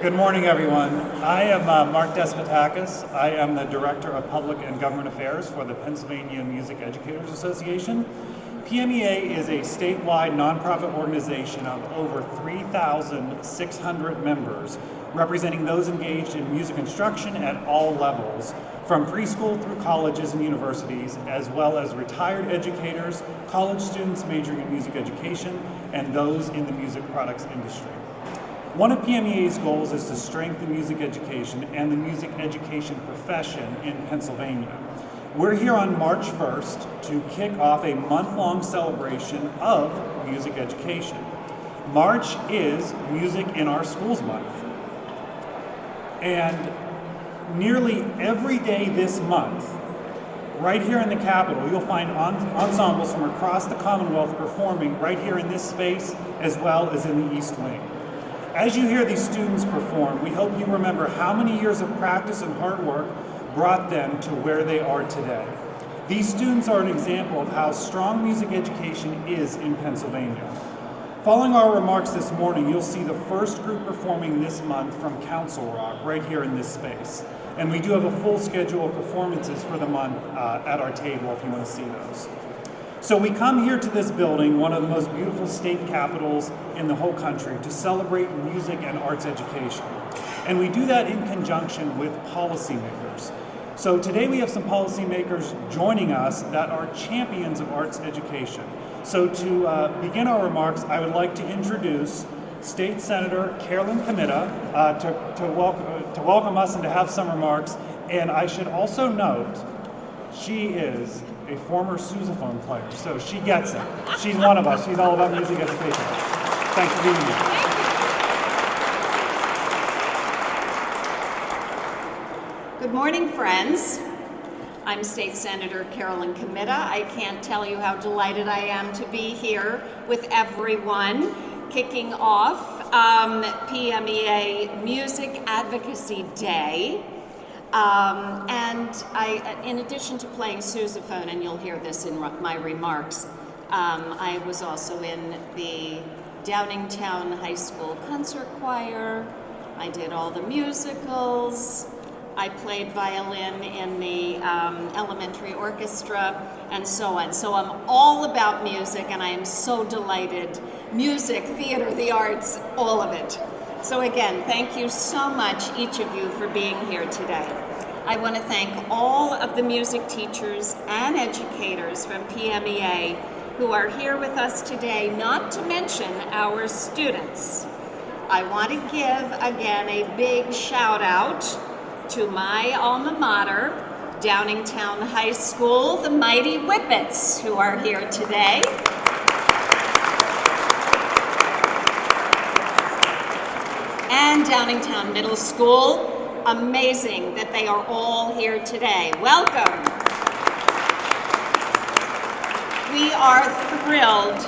Good morning, everyone. I am Mark Despotakis. I am the Director of Public and Government Affairs for the Pennsylvania Music Educators Association. PMEA is a statewide nonprofit organization of over 3,600 members, representing those engaged in music instruction at all levels, from preschool through colleges and universities, as well as retired educators, college students majoring in music education, and those in the music products industry. One of PMEA's goals is to strengthen music education and the music education profession in Pennsylvania. We're here on March 1st to kick off a month-long celebration of music education. March is Music in Our Schools Month. And nearly every day this month, right here in the Capitol, you'll find ensembles from across the Commonwealth performing right here in this space, as well as in the East Wing. As you hear these students perform, we hope you remember how many years of practice and hard work brought them to where they are today. These students are an example of how strong music education is in Pennsylvania. Following our remarks this morning, you'll see the first group performing this month from Council Rock, right here in this space. And we do have a full schedule of performances for the month at our table if you want to see those. So we come here to this building, one of the most beautiful state capitals in the whole country, to celebrate music and arts education. And we do that in conjunction with policymakers. So today we have some policymakers joining us that are champions of arts education. So to begin our remarks, I would like to introduce State Senator Carolyn Committa to welcome us and to have some remarks. And I should also note, she is a former sousaphone player, so she gets it. She's one of us. She's all about music education. Thanks for being here. Good morning, friends. I'm State Senator Carolyn Committa. I can't tell you how delighted I am to be here with everyone, kicking off PMEA Music Advocacy Day. And in addition to playing sousaphone, and you'll hear this in my remarks, I was also in the Downingtown High School concert choir. I did all the musicals. I played violin in the elementary orchestra, and so on. So I'm all about music, and I am so delighted. Music, theater, the arts, all of it. So again, thank you so much, each of you, for being here today. I want to thank all of the music teachers and educators from PMEA who are here with us today, not to mention our students. I want to give, again, a big shout out to my alma mater, Downingtown High School, the Mighty Whippets, who are here today. And Downingtown Middle School. Amazing that they are all here today. Welcome. We are thrilled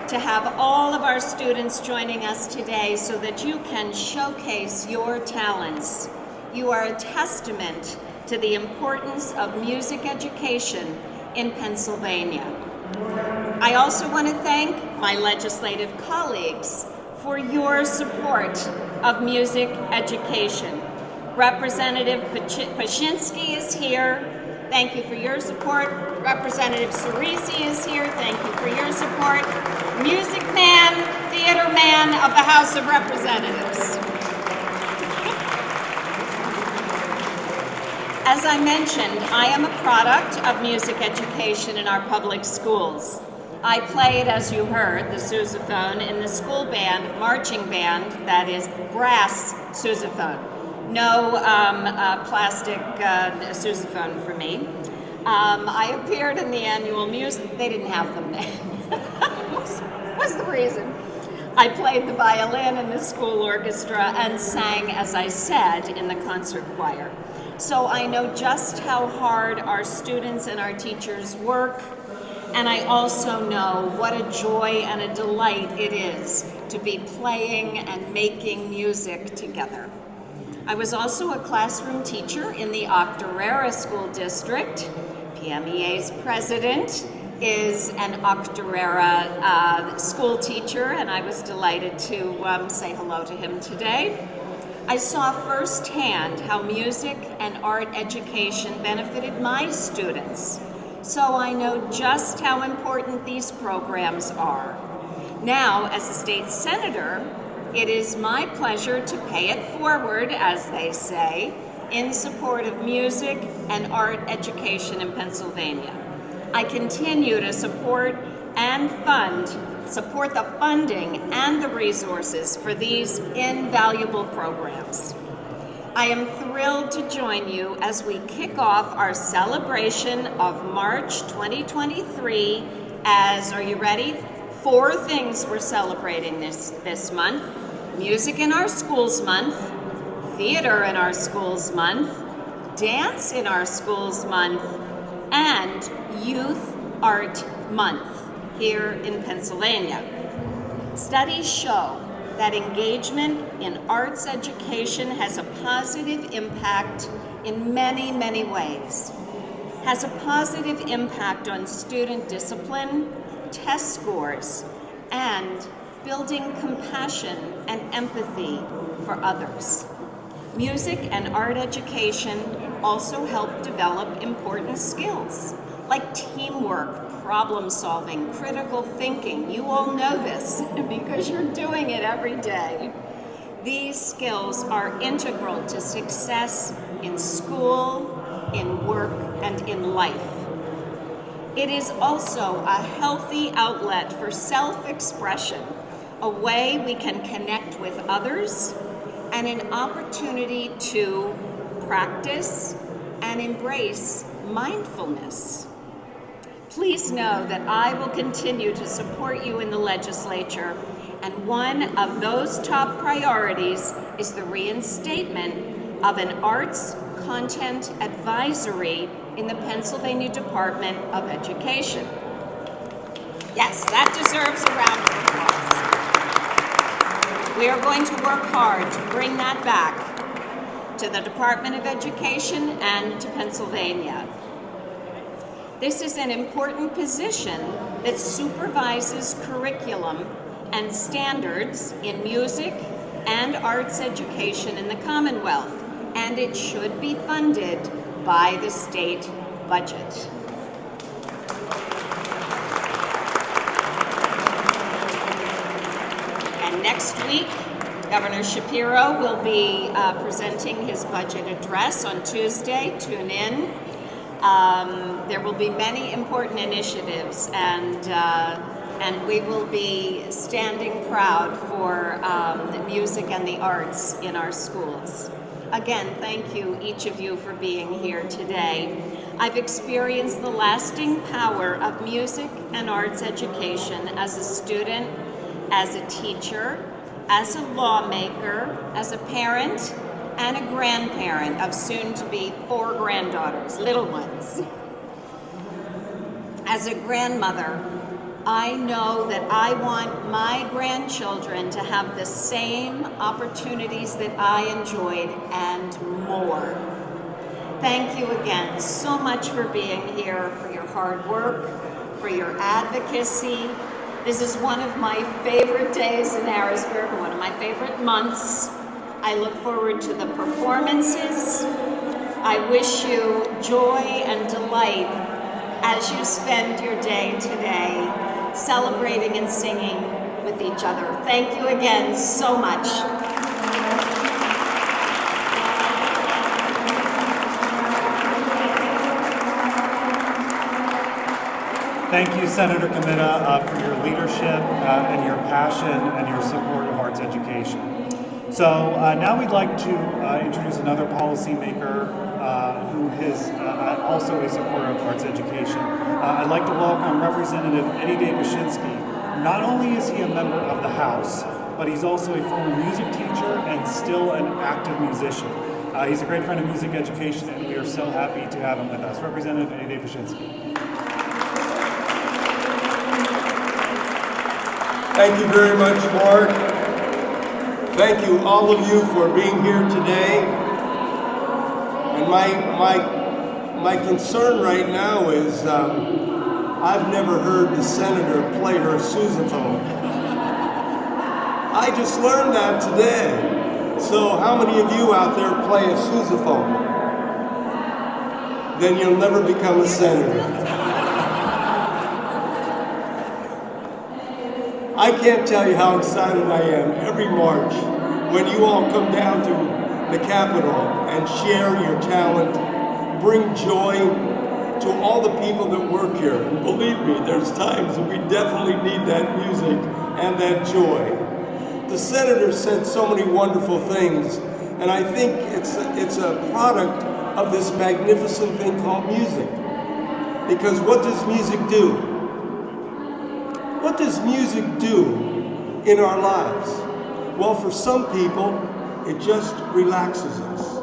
to have all of our students joining us today so that you can showcase your talents. You are a testament to the importance of music education in Pennsylvania. I also want to thank my legislative colleagues for your support of music education. Representative Pashinsky is here. Thank you for your support. Representative Cerisi is here. Thank you for your support. Music man, theater man of the House of Representatives. As I mentioned, I am a product of music education in our public schools. I played, as you heard, the sousaphone in the school band, marching band, that is brass sousaphone. No plastic sousaphone for me. I appeared in the annual music, they didn't have them then. was the reason. I played the violin in the school orchestra and sang, as I said, in the concert choir. So I know just how hard our students and our teachers work, and I also know what a joy and a delight it is to be playing and making music together. I was also a classroom teacher in the Octorara School District. PMEA's president is an Octorara school teacher, and I was delighted to say hello to him today. I saw firsthand how music and art education benefited my students, so I know just how important these programs are. Now, as a state senator, it is my pleasure to pay it forward, as they say, in support of music and art education in Pennsylvania. I continue to support the funding and the resources for these invaluable programs. I am thrilled to join you as we kick off our celebration of March 2023 as, are you ready? 4 things we're celebrating this month. Music in our schools month, theater in our schools month, dance in our schools month, and youth art month here in Pennsylvania. Studies show that engagement in arts education has a positive impact in many, many ways. Has a positive impact on student discipline, test scores, and building compassion and empathy for others. Music and art education also help develop important skills like teamwork, problem solving, critical thinking. You all know this because you're doing it every day. These skills are integral to success in school, in work, and in life. It is also a healthy outlet for self-expression, a way we can connect with others, and an opportunity to practice and embrace mindfulness. Please know that I will continue to support you in the legislature, and one of those top priorities is the reinstatement of an arts content advisory in the Pennsylvania Department of Education. Yes, that deserves a round of applause. We are going to work hard to bring that back to the Department of Education and to Pennsylvania. This is an important position that supervises curriculum and standards in music and arts education in the Commonwealth, and it should be funded by the state budget. And next week, Governor Shapiro will be presenting his budget address on Tuesday. Tune in. There will be many important initiatives, and we will be standing proud for the music and the arts in our schools. Again, thank you, each of you, for being here today. I've experienced the lasting power of music and arts education as a student, as a teacher, as a lawmaker, as a parent, and a grandparent of soon-to-be 4 granddaughters, little ones. As a grandmother, I know that I want my grandchildren to have the same opportunities that I enjoyed and more. Thank you again so much for being here, for your hard work, for your advocacy. This is one of my favorite days in Harrisburg, one of my favorite months. I look forward to the performances. I wish you joy and delight as you spend your day today celebrating and singing with each other. Thank you again so much. Thank you, Senator Committa, for your leadership and your passion and your support of arts education. So now we'd like to introduce another policymaker who is also a supporter of arts education. I'd like to welcome Representative Eddie Debushinsky. Not only is he a member of the House, but he's also a former music teacher and still an active musician. He's a great friend of music education, and we are so happy to have him with us. Representative Eddie Debushinsky. Thank you very much, Mark. Thank you, all of you, for being here today. And my concern right now is I've never heard the senator play her sousaphone. I just learned that today. So how many of you out there play a sousaphone? Then you'll never become a senator. I can't tell you how excited I am every March when you all come down to the Capitol and share your talent, bring joy to all the people that work here. And believe me, there's times that we definitely need that music and that joy. The senator said so many wonderful things, and I think it's a product of this magnificent thing called music. Because what does music do? What does music do in our lives? Well, for some people, it just relaxes us.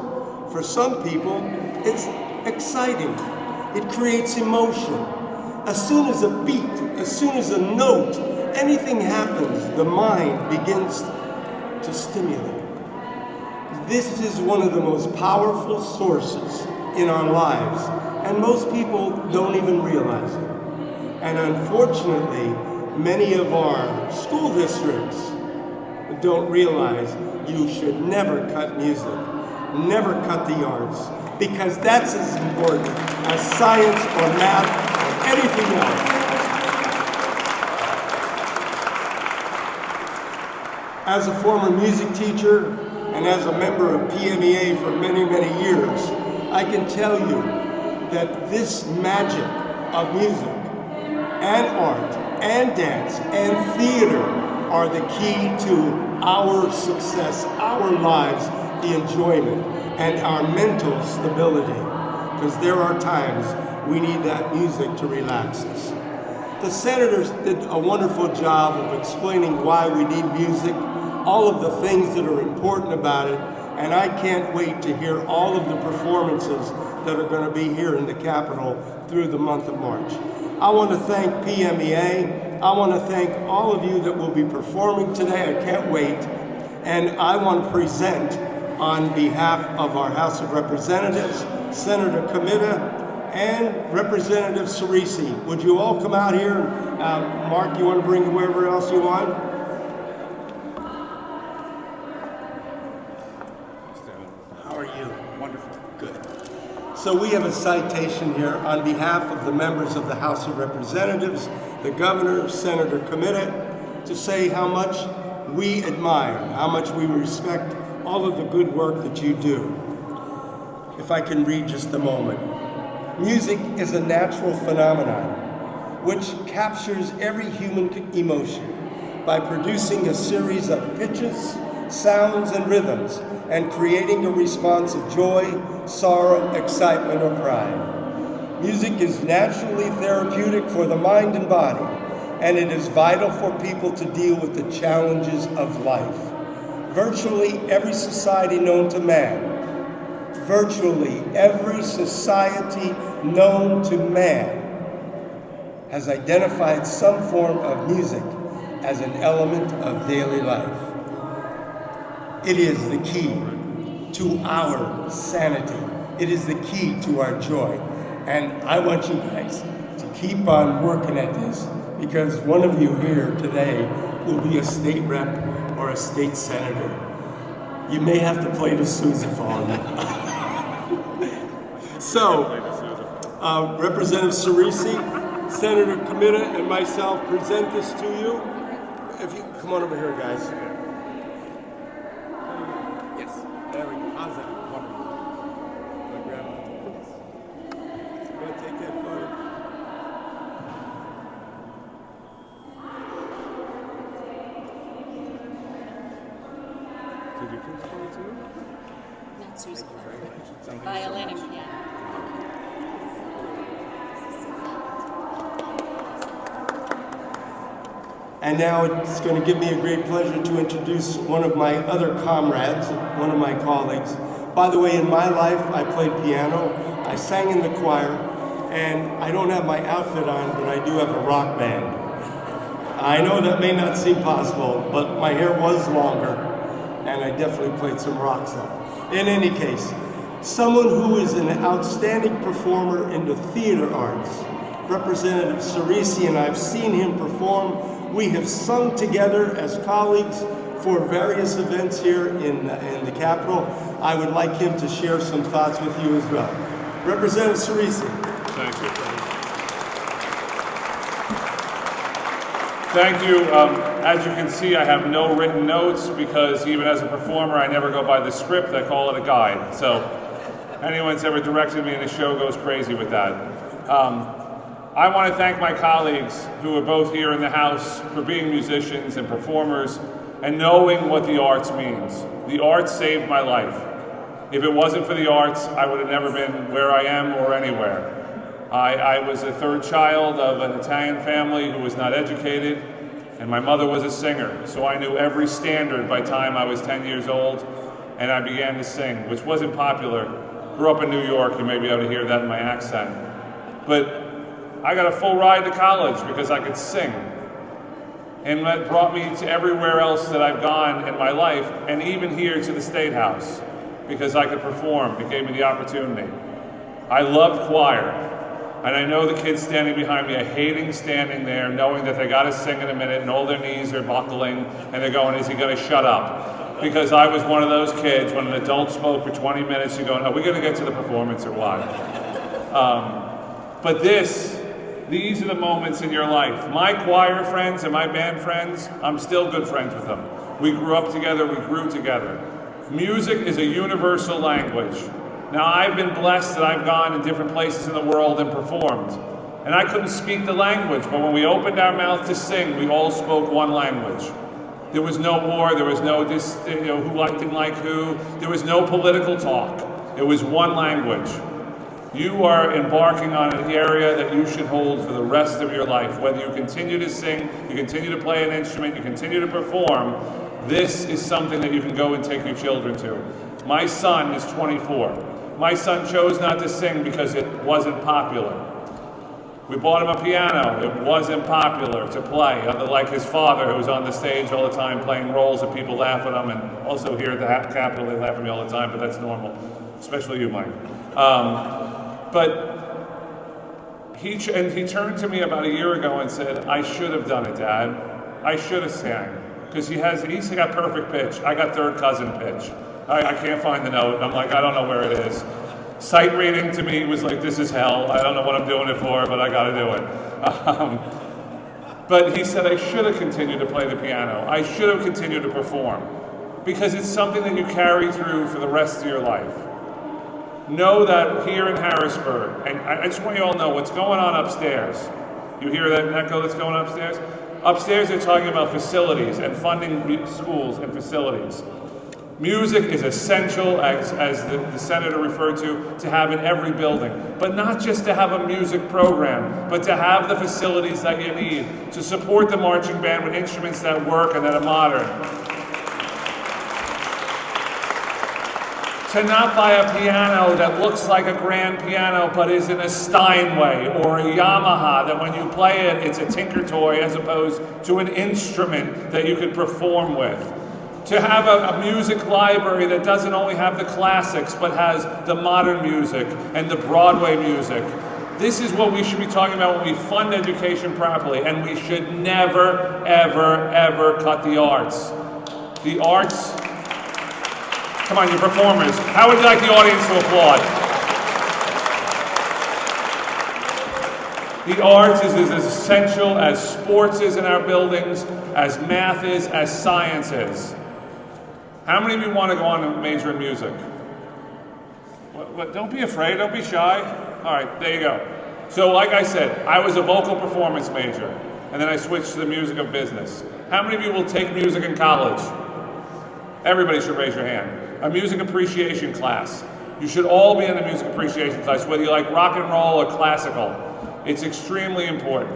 For some people, it's exciting. It creates emotion. As soon as a beat, as soon as a note, anything happens, the mind begins to stimulate. This is one of the most powerful sources in our lives, and most people don't even realize it. And unfortunately, many of our school districts don't realize you should never cut music, never cut the arts, because that's as important as science or math or anything else. As a former music teacher and as a member of PMEA for many, many years, I can tell you that this magic of music and art and dance and theater are the key to our success, our lives, the enjoyment, and our mental stability. Because there are times we need that music to relax us. The senators did a wonderful job of explaining why we need music, all of the things that are important about it, and I can't wait to hear all of the performances that are going to be here in the Capitol through the month of March. I want to thank PMEA. I want to thank all of you that will be performing today. I can't wait. And I want to present on behalf of our House of Representatives, Senator Committa, and Representative Cerisi. Would you all come out here? Mark, you want to bring whoever else you want? How are you? Wonderful. Good. So we have a citation here on behalf of the members of the House of Representatives, the Governor, Senator Committa, to say how much we admire, how much we respect all of the good work that you do. If I can read just a moment. Music is a natural phenomenon which captures every human emotion by producing a series of pitches, sounds, and rhythms, and creating a response of joy, sorrow, excitement, or pride. Music is naturally therapeutic for the mind and body, and it is vital for people to deal with the challenges of life. Virtually every society known to man, virtually every society known to man has identified some form of music as an element of daily life. It is the key to our sanity. It is the key to our joy. And I want you guys to keep on working at this, because one of you here today will be a state rep or a state senator. You may have to play the sousaphone. So, Representative Cerisi, Senator Committa, and myself present this to you. If you come on over here, guys. Yes, there we go. How's that? Wonderful. Grab it. You want to take that photo? Did you put it too? Not Susan. Violin and piano. And now it's going to give me a great pleasure to introduce one of my other comrades, one of my colleagues. By the way, in my life, I played piano, I sang in the choir, and I don't have my outfit on, but I do have a rock band. I know that may not seem possible, but my hair was longer, and I definitely played some rock stuff. In any case, someone who is an outstanding performer in the theater arts, Representative Cerisi, and I've seen him perform. We have sung together as colleagues for various events here in the Capitol. I would like him to share some thoughts with you as well. Representative Cerisi. Thank you. Thank you. As you can see, I have no written notes because even as a performer, I never go by the script. I call it a guide. So anyone's ever directed me in a show goes crazy with that. I want to thank my colleagues who are both here in the House for being musicians and performers and knowing what the arts means. The arts saved my life. If it wasn't for the arts, I would have never been where I am or anywhere. I was a third child of an Italian family who was not educated, and my mother was a singer, so I knew every standard by the time I was 10 years old, and I began to sing, which wasn't popular. Grew up in New York, you may be able to hear that in my accent. But I got a full ride to college because I could sing. And that brought me to everywhere else that I've gone in my life, and even here to the State House, because I could perform. It gave me the opportunity. I loved choir. And I know the kids standing behind me are hating standing there, knowing that they got to sing in a minute and all their knees are buckling and they're going, is he going to shut up? Because I was one of those kids, when an adult spoke for 20 minutes, you're going, are we going to get to the performance or what? But these are the moments in your life. My choir friends and my band friends, I'm still good friends with them. We grew up together, we grew together. Music is a universal language. Now, I've been blessed that I've gone in different places in the world and performed. And I couldn't speak the language, but when we opened our mouth to sing, we all spoke one language. There was no war, there was no who didn't like who, there was no political talk. It was one language. You are embarking on an area that you should hold for the rest of your life. Whether you continue to sing, you continue to play an instrument, you continue to perform, this is something that you can go and take your children to. My son is 24. My son chose not to sing because it wasn't popular. We bought him a piano. It wasn't popular to play, like his father, who was on the stage all the time playing roles that people laugh at him, and also here at the Capitol they laugh at me all the time, but that's normal, especially you, Mike. But he turned to me about a year ago and said, I should have done it, Dad. I should have sang. Because he's got perfect pitch. I got third cousin pitch. I can't find the note. I'm like, I don't know where it is. Sight reading to me was like, this is hell. I don't know what I'm doing it for, but I got to do it. But he said, I should have continued to play the piano. I should have continued to perform. Because it's something that you carry through for the rest of your life. Know that here in Harrisburg, and I just want you all to know what's going on upstairs. You hear that echo that's going upstairs? Upstairs they're talking about facilities and funding schools and facilities. Music is essential, as the senator referred to have in every building. But not just to have a music program, but to have the facilities that you need to support the marching band with instruments that work and that are modern. To not buy a piano that looks like a grand piano but is in a Steinway or a Yamaha, that when you play it, it's a tinker toy as opposed to an instrument that you could perform with. To have a music library that doesn't only have the classics but has the modern music and the Broadway music. This is what we should be talking about when we fund education properly, and we should never, ever, ever cut the arts. The arts, come on, you performers, how would you like the audience to applaud? The arts is as essential as sports is in our buildings, as math is, as science is. How many of you want to go on and major in music? What, don't be afraid, don't be shy. All right, there you go. So like I said, I was a vocal performance major, and then I switched to the music of business. How many of you will take music in college? Everybody should raise your hand. A music appreciation class. You should all be in a music appreciation class, whether you like rock and roll or classical. It's extremely important.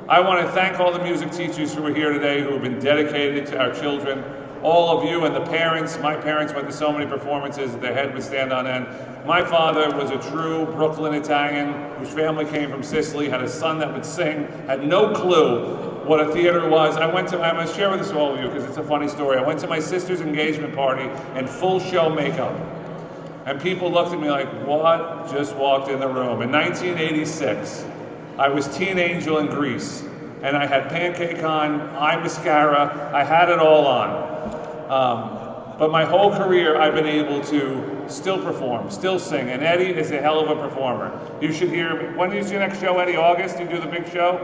I want to thank all the music teachers who are here today who have been dedicated to our children. All of you and the parents. My parents went to so many performances that their head would stand on end. My father was a true Brooklyn Italian whose family came from Sicily, had a son that would sing, had no clue what a theater was. I'm going to share with this all of you because it's a funny story. I went to my sister's engagement party in full show makeup. And people looked at me like, what just walked in the room? In 1986, I was Teen Angel in Greece. And I had pancake on, eye mascara, I had it all on. But my whole career, I've been able to still perform, still sing, and Eddie is a hell of a performer. You should hear him. When is your next show, Eddie? August? You do the big show?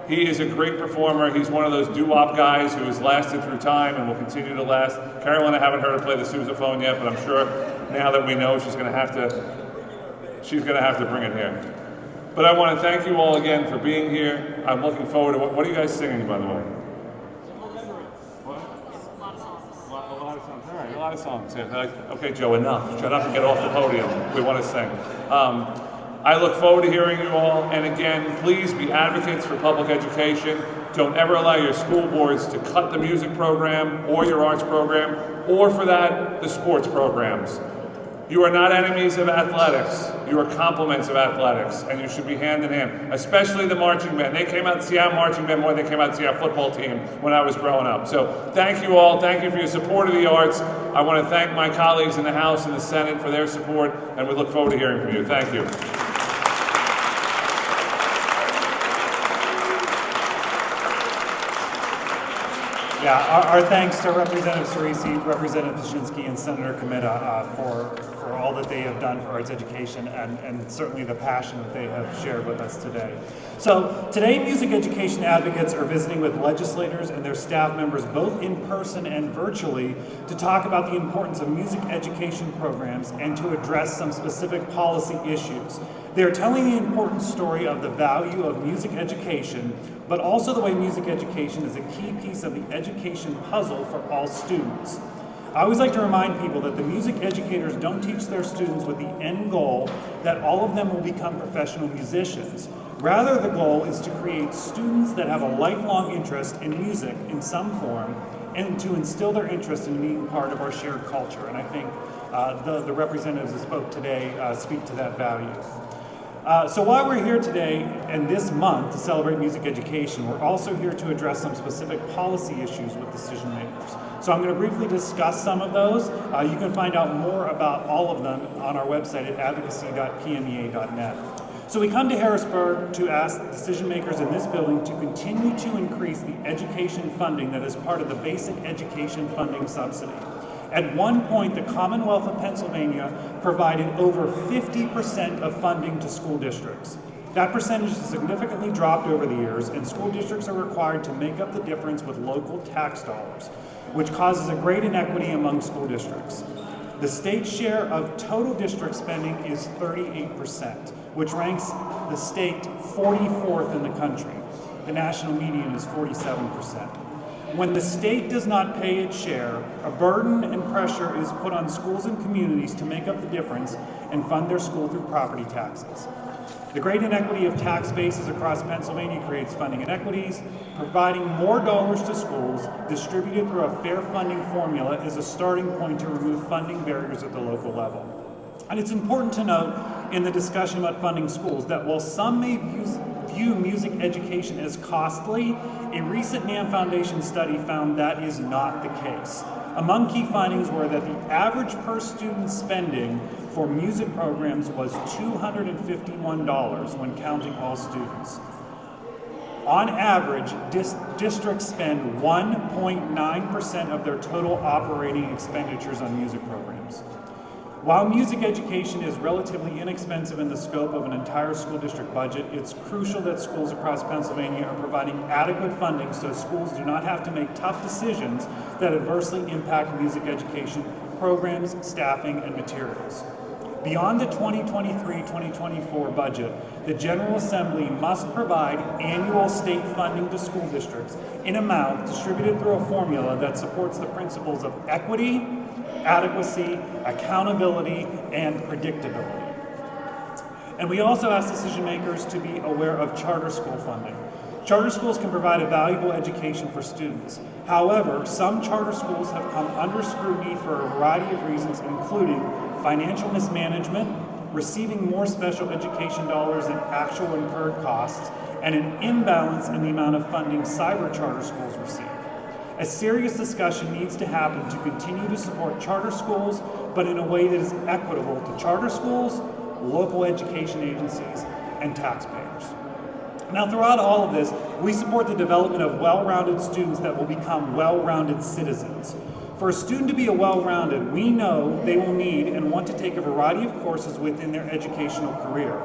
He is a great performer. He's one of those doo-wop guys who has lasted through time and will continue to last. Carolyn, I haven't heard her play the sousaphone yet, but I'm sure now that we know she's going to have to bring it here. But I want to thank you all again for being here. I'm looking forward to what are you guys singing, by the way? A lot of songs. Yeah. Okay, Joe, enough. Shut up and get off the podium. We want to sing. I look forward to hearing you all. And again, please be advocates for public education. Don't ever allow your school boards to cut the music program or your arts program, or for that, the sports programs. You are not enemies of athletics. You are complements of athletics, and you should be hand in hand, especially the marching band. They came out to see our marching band more than they came out to see our football team when I was growing up. So thank you all. Thank you for your support of the arts. I want to thank my colleagues in the House and the Senate for their support, and we look forward to hearing from you. Thank you. Yeah, our thanks to Representative Cerisi, Representative Paszynski, and Senator Comita for all that they have done for arts education and certainly the passion that they have shared with us today. So today, music education advocates are visiting with legislators and their staff members both in person and virtually to talk about the importance of music education programs and to address some specific policy issues. They are telling the important story of the value of music education, but also the way music education is a key piece of the education puzzle for all students. I always like to remind people that the music educators don't teach their students with the end goal that all of them will become professional musicians. Rather, the goal is to create students that have a lifelong interest in music in some form and to instill their interest in being part of our shared culture. And I think the representatives that spoke today speak to that value. So while we're here today and this month to celebrate music education, we're also here to address some specific policy issues with decision makers. So I'm going to briefly discuss some of those. You can find out more about all of them on our website at advocacy.pmea.net. So we come to Harrisburg to ask decision makers in this building to continue to increase the education funding that is part of the basic education funding subsidy. At one point, the Commonwealth of Pennsylvania provided over 50% of funding to school districts. That percentage has significantly dropped over the years, and school districts are required to make up the difference with local tax dollars, which causes a great inequity among school districts. The state's share of total district spending is 38%, which ranks the state 44th in the country. The national median is 47%. When the state does not pay its share, a burden and pressure is put on schools and communities to make up the difference and fund their school through property taxes. The great inequity of tax bases across Pennsylvania creates funding inequities. Providing more dollars to schools distributed through a fair funding formula is a starting point to remove funding barriers at the local level. And it's important to note in the discussion about funding schools that while some may view music education as costly, a recent NAM Foundation study found that is not the case. Among key findings were that the average per student spending for music programs was $251 when counting all students. On average, districts spend 1.9% of their total operating expenditures on music programs. While music education is relatively inexpensive in the scope of an entire school district budget, it's crucial that schools across Pennsylvania are providing adequate funding so schools do not have to make tough decisions that adversely impact music education programs, staffing, and materials. Beyond the 2023-2024 budget, the General Assembly must provide annual state funding to school districts in amount distributed through a formula that supports the principles of equity, adequacy, accountability, and predictability. And we also ask decision makers to be aware of charter school funding. Charter schools can provide a valuable education for students. However, some charter schools have come under scrutiny for a variety of reasons, including financial mismanagement, receiving more special education dollars than actual incurred costs, and an imbalance in the amount of funding cyber charter schools receive. A serious discussion needs to happen to continue to support charter schools, but in a way that is equitable to charter schools, local education agencies, and taxpayers. Now, throughout all of this, we support the development of well-rounded students that will become well-rounded citizens. For a student to be a well-rounded, we know they will need and want to take a variety of courses within their educational career.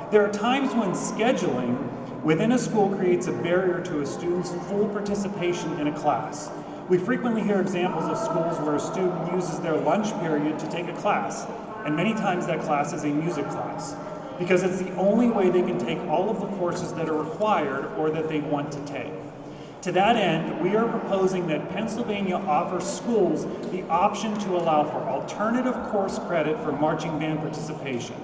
There are times when scheduling within a school creates a barrier to a student's full participation in a class. We frequently hear examples of schools where a student uses their lunch period to take a class, and many times that class is a music class, because it's the only way they can take all of the courses that are required or that they want to take. To that end, we are proposing that Pennsylvania offers schools the option to allow for alternative course credit for marching band participation.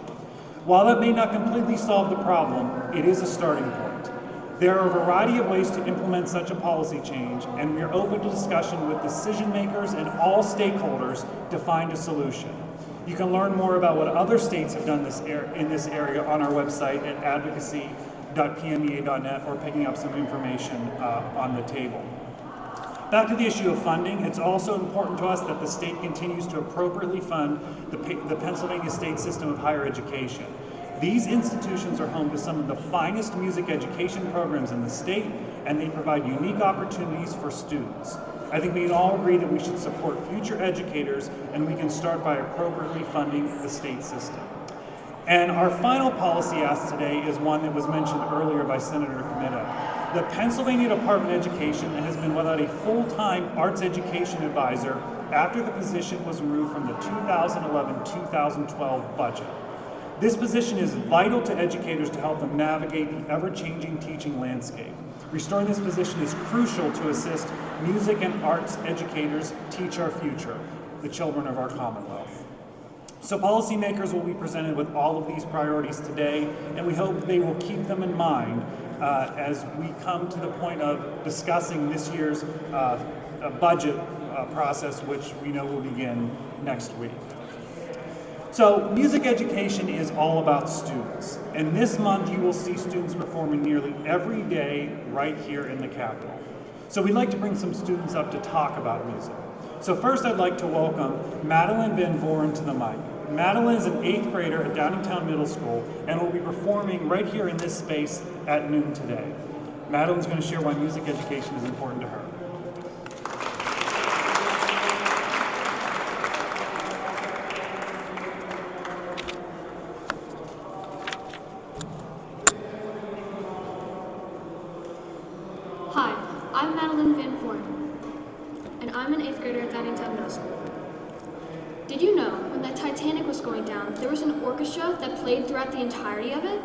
While that may not completely solve the problem, it is a starting point. There are a variety of ways to implement such a policy change, and we are open to discussion with decision makers and all stakeholders to find a solution. You can learn more about what other states have done in this area on our website at advocacy.pmea.net or picking up some information on the table. Back to the issue of funding, it's also important to us that the state continues to appropriately fund the Pennsylvania state system of higher education. These institutions are home to some of the finest music education programs in the state, and they provide unique opportunities for students. I think we can all agree that we should support future educators, and we can start by appropriately funding the state system. And our final policy ask today is one that was mentioned earlier by Senator Comita. The Pennsylvania Department of Education has been without a full-time arts education advisor after the position was removed from the 2011-2012 budget. This position is vital to educators to help them navigate the ever-changing teaching landscape. Restoring this position is crucial to assist music and arts educators teach our future, the children of our Commonwealth. So policymakers will be presented with all of these priorities today, and we hope they will keep them in mind as we come to the point of discussing this year's budget process, which we know will begin next week. So music education is all about students, and this month you will see students performing nearly every day right here in the Capitol. So we'd like to bring some students up to talk about music. So first I'd like to welcome Madeline Van Voren to the mic. Madeline is an 8th grader at Downingtown Middle School and will be performing right here in this space at noon today. Madeline's going to share why music education is important to her. Hi, I'm Madeline Van Voren, and I'm an 8th grader at Downingtown Middle School. Did you know when the Titanic was going down, there was an orchestra that played throughout the entirety of it?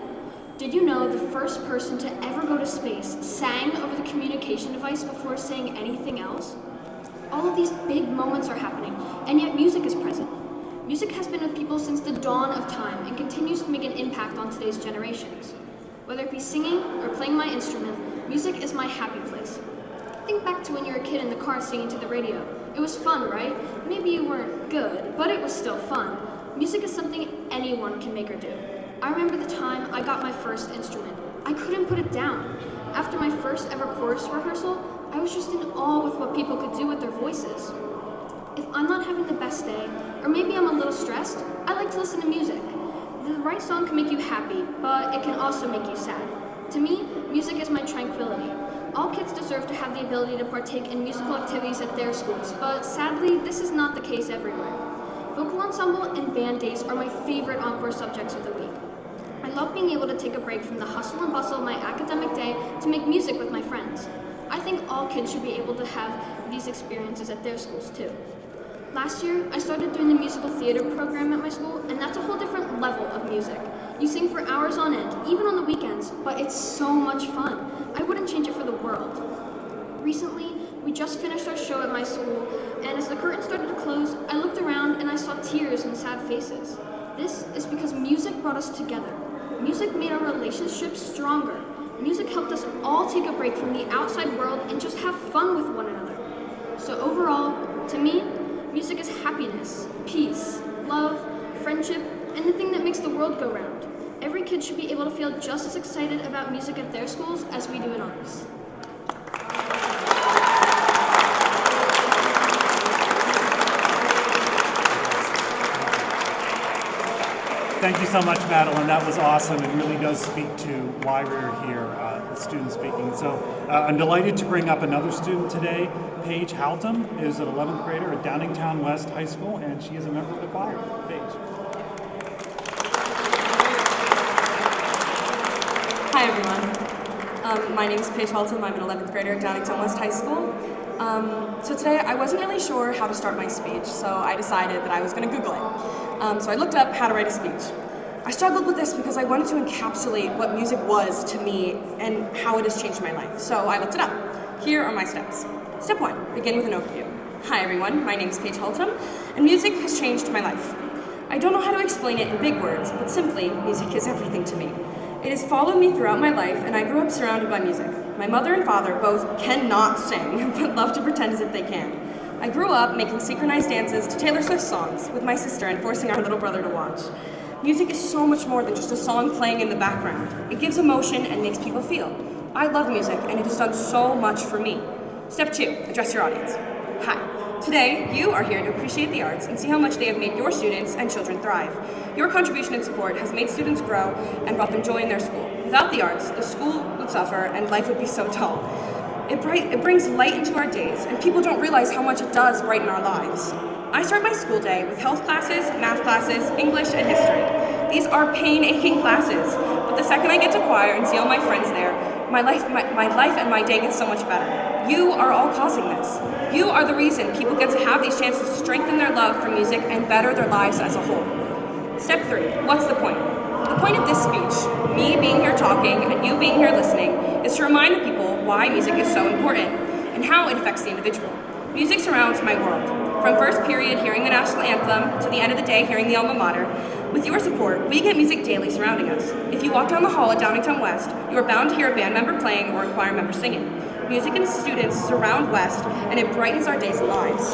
Did you know the first person to ever go to space sang over the communication device before saying anything else? All of these big moments are happening, and yet music is present. Music has been with people since the dawn of time and continues to make an impact on today's generations. Whether it be singing or playing my instrument, music is my happy place. Think back to when you were a kid in the car singing to the radio. It was fun, right? Maybe you weren't good, but it was still fun. Music is something anyone can make or do. I remember the time I got my first instrument. I couldn't put it down. After my first ever chorus rehearsal, I was just in awe with what people could do with their voices. If I'm not having the best day, or maybe I'm a little stressed, I like to listen to music. The right song can make you happy, but it can also make you sad. To me, music is my tranquility. All kids deserve to have the ability to partake in musical activities at their schools, but sadly, this is not the case everywhere. Vocal ensemble and band days are my favorite encore subjects of the week. I love being able to take a break from the hustle and bustle of my academic day to make music with my friends. I think all kids should be able to have these experiences at their schools too. Last year, I started doing the musical theater program at my school, and that's a whole different level of music. You sing for hours on end, even on the weekends, but it's so much fun. I wouldn't change it for the world. Recently, we just finished our show at my school, and as the curtain started to close, I looked around and I saw tears and sad faces. This is because music brought us together. Music made our relationships stronger. Music helped us all take a break from the outside world and just have fun with one another. So overall, to me, music is happiness, peace, love, friendship, and the thing that makes the world go round. Every kid should be able to feel just as excited about music at their schools as we do in ours. Thank you so much, Madeline. That was awesome and really does speak to why we're here, the students speaking. So I'm delighted to bring up another student today. Paige Haltom is an 11th grader at Downingtown West High School, and she is a member of the choir. Paige. Hi everyone. My name is Paige Haltom. I'm an 11th grader at Downingtown West High School. So today I wasn't really sure how to start my speech, so I decided that I was going to Google it. So I looked up how to write a speech. I struggled with this because I wanted to encapsulate what music was to me and how it has changed my life. So I looked it up. Here are my steps. Step 1, begin with an overview. Hi everyone, my name is Paige Haltom, and music has changed my life. I don't know how to explain it in big words, but simply, music is everything to me. It has followed me throughout my life, and I grew up surrounded by music. My mother and father both cannot sing, but love to pretend as if they can. I grew up making synchronized dances to Taylor Swift songs with my sister and forcing our little brother to watch. Music is so much more than just a song playing in the background. It gives emotion and makes people feel. I love music, and it has done so much for me. Step 2, address your audience. Hi. Today, you are here to appreciate the arts and see how much they have made your students and children thrive. Your contribution and support has made students grow and brought them joy in their school. Without the arts, the school would suffer and life would be so dull. It brings light into our days, and people don't realize how much it does brighten our lives. I start my school day with health classes, math classes, English, and history. These are pain-aching classes, but the second I get to choir and see all my friends there, my life and my day gets so much better. You are all causing this. You are the reason people get to have these chances to strengthen their love for music and better their lives as a whole. Step 3, what's the point? The point of this speech, me being here talking and you being here listening, is to remind the people why music is so important and how it affects the individual. Music surrounds my world. From first period hearing the national anthem to the end of the day hearing the alma mater, with your support, we get music daily surrounding us. If you walk down the hall at Downingtown West, you are bound to hear a band member playing or a choir member singing. Music and students surround West, and it brightens our days and lives.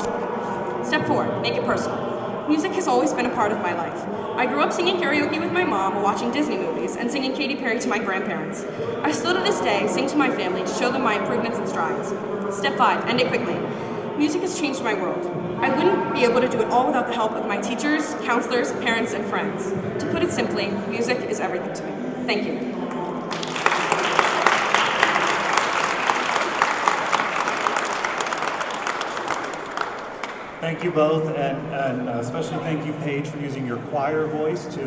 Step 4, make it personal. Music has always been a part of my life. I grew up singing karaoke with my mom while watching Disney movies and singing Katy Perry to my grandparents. I still to this day sing to my family to show them my improvements and strides. Step 5, end it quickly. Music has changed my world. I wouldn't be able to do it all without the help of my teachers, counselors, parents, and friends. To put it simply, music is everything to me. Thank you. Thank you both, and especially thank you, Paige, for using your choir voice to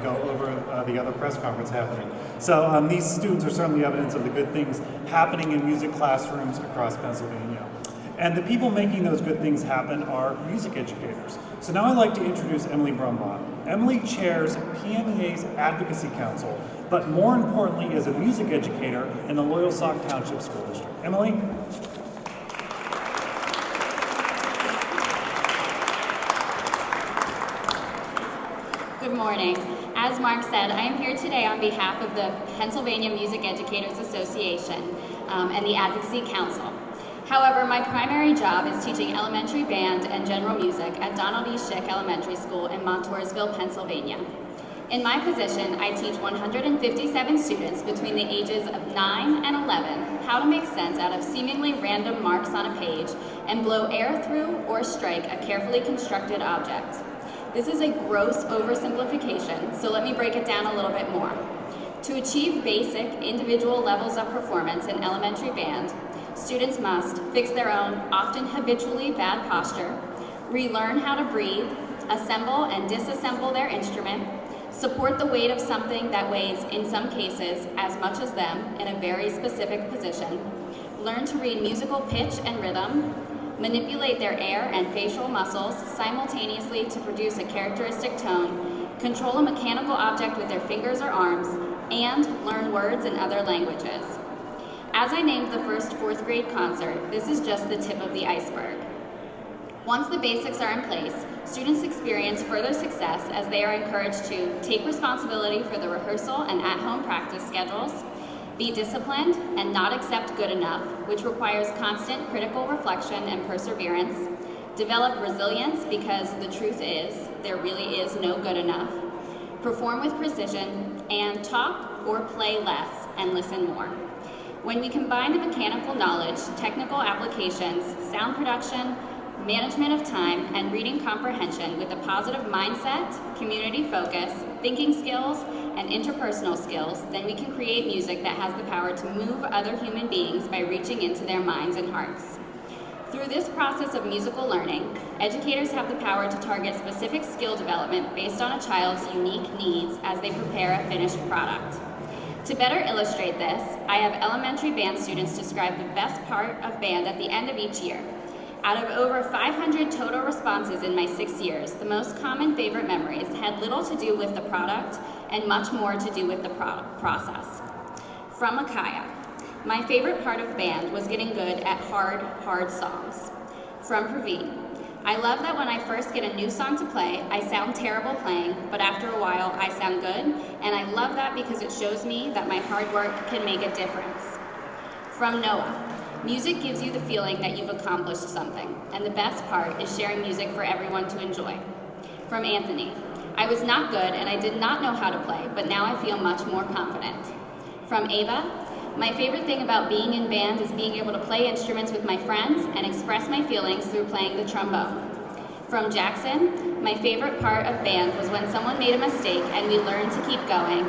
go over the other press conference happening. So these students are certainly evidence of the good things happening in music classrooms across Pennsylvania. And the people making those good things happen are music educators. So now I'd like to introduce Emily Brumbach. Emily chairs PMEA's Advocacy Council, but more importantly is a music educator in the Loyalsock Township School District. Emily? Good morning. As Mark said, I am here today on behalf of the Pennsylvania Music Educators Association and the Advocacy Council. However, my primary job is teaching elementary band and general music at Donald E. Schick Elementary School in Montoursville, Pennsylvania. In my position, I teach 157 students between the ages of 9 and 11 how to make sense out of seemingly random marks on a page and blow air through or strike a carefully constructed object. This is a gross oversimplification, so let me break it down a little bit more. To achieve basic individual levels of performance in elementary band, students must fix their own, often habitually bad posture, relearn how to breathe, assemble and disassemble their instrument, support the weight of something that weighs, in some cases, as much as them in a very specific position, learn to read musical pitch and rhythm, manipulate their air and facial muscles simultaneously to produce a characteristic tone, control a mechanical object with their fingers or arms, and learn words in other languages. As I named the first 4th grade concert, this is just the tip of the iceberg. Once the basics are in place, students experience further success as they are encouraged to take responsibility for the rehearsal and at-home practice schedules, be disciplined and not accept good enough, which requires constant critical reflection and perseverance, develop resilience because the truth is there really is no good enough, perform with precision, and talk or play less and listen more. When we combine the mechanical knowledge, technical applications, sound production, management of time, and reading comprehension with a positive mindset, community focus, thinking skills, and interpersonal skills, then we can create music that has the power to move other human beings by reaching into their minds and hearts. Through this process of musical learning, educators have the power to target specific skill development based on a child's unique needs as they prepare a finished product. To better illustrate this, I have elementary band students describe the best part of band at the end of each year. Out of over 500 total responses in my 6 years, the most common favorite memories had little to do with the product and much more to do with the process. From Akaya, my favorite part of band was getting good at hard songs. From Praveen, I love that when I first get a new song to play, I sound terrible playing, but after a while I sound good, and I love that because it shows me that my hard work can make a difference. From Noah, music gives you the feeling that you've accomplished something, and the best part is sharing music for everyone to enjoy. From Anthony, I was not good and I did not know how to play, but now I feel much more confident. From Ava, my favorite thing about being in band is being able to play instruments with my friends and express my feelings through playing the trombone. From Jackson, my favorite part of band was when someone made a mistake and we learned to keep going.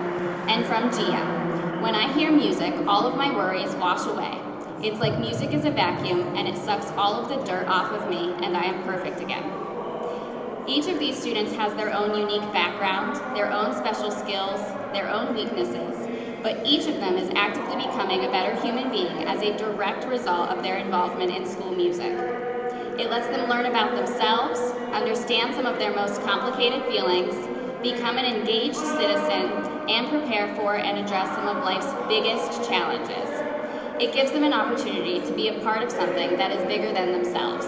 And from Gia, when I hear music, all of my worries wash away. It's like music is a vacuum and it sucks all of the dirt off of me and I am perfect again. Each of these students has their own unique background, their own special skills, their own weaknesses, but each of them is actively becoming a better human being as a direct result of their involvement in school music. It lets them learn about themselves, understand some of their most complicated feelings, become an engaged citizen, and prepare for and address some of life's biggest challenges. It gives them an opportunity to be a part of something that is bigger than themselves.